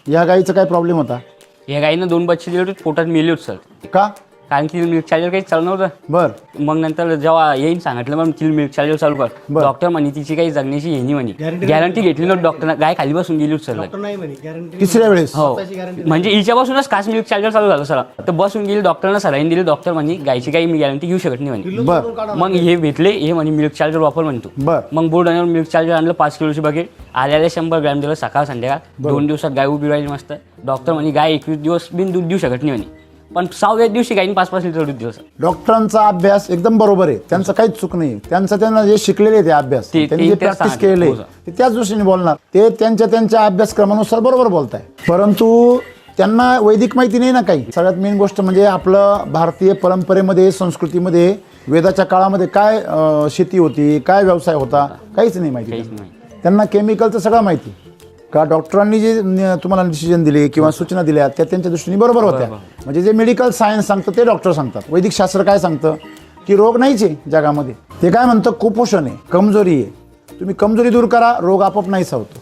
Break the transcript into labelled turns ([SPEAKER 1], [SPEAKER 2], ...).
[SPEAKER 1] या गाईचा काय प्रॉब्लेम होता?
[SPEAKER 2] या गाईनं 2 बच्चे दिले होते, पोटात मेले होते सर.
[SPEAKER 1] का?
[SPEAKER 2] कारण की मिल्क चार्जर काही चालू नव्हतं.
[SPEAKER 1] बर.
[SPEAKER 2] मग नंतर जेव्हा येईन सांगितलं मग तिला मिल्क चार्जर चालू कर.
[SPEAKER 1] बरं.
[SPEAKER 2] डॉक्टर म्हणे तिची काही जगण्याची हे नाही म्हणे, गॅरंटी घेतली नव्हती डॉक्टरनं. गाय खाली बसून गेली होती सर.
[SPEAKER 1] तिसऱ्या वेळेस?
[SPEAKER 2] हो, म्हणजे हिच्यापासूनच खास मिल्क चार्जर चालू झालं सर. तर बसून गेली, डॉक्टरनं सलाईन दिली. डॉक्टर म्हणे गायची काही मी गॅरंटी घेऊ शकत नाही म्हणे.
[SPEAKER 1] बर.
[SPEAKER 2] मग हे भेटले, हे म्हणे मिल्क चार्जर वापर म्हणतो.
[SPEAKER 1] बर.
[SPEAKER 2] मग बुलढाण्यावर मिल्क चार्जर आणलं 5 किलोची बकेट. आल्याला 100 ग्रॅम दिलं सकाळ संध्याकाळ. 2 दिवसात गाय उभी राहिली मस्त. डॉक्टर म्हणे गाय 21 दिवस बिन दूध देऊ शकत नाही म्हणे. पण 6व्या दिवशी गायीने 5-5 लिटर दूध दिलं सर.
[SPEAKER 1] डॉक्टरांचा अभ्यास एकदम बरोबर आहे, त्यांचं काहीच चूक नाही. त्यांना जे शिकलेले ते अभ्यास, त्यांनी जे प्रॅक्टिस केलेले ते त्याच दृष्टीने बोलणार. ते त्यांच्या अभ्यासक्रमानुसार बरोबर बोलताय. परंतु त्यांना वैदिक माहिती नाही ना काही. सगळ्यात मेन गोष्ट म्हणजे आपलं भारतीय परंपरेमध्ये, संस्कृतीमध्ये वेदाच्या काळामध्ये काय शेती होती, काय व्यवसाय होता, काहीच नाही माहिती. त्यांना केमिकलचं सगळं माहिती. का डॉक्टरांनी जे तुम्हाला डिसिजन दिले किंवा सूचना दिल्या त्या त्यांच्या दृष्टीने बरोबर होत्या. म्हणजे जे मेडिकल सायन्स सांगतं ते डॉक्टर सांगतात. वैदिक शास्त्र काय सांगतं की रोग नाहीच आहे जगामध्ये. ते काय म्हणतं कुपोषण आहे, कमजोरी आहे. तुम्ही कमजोरी दूर करा, रोग आपोआप नाहीसा होतो.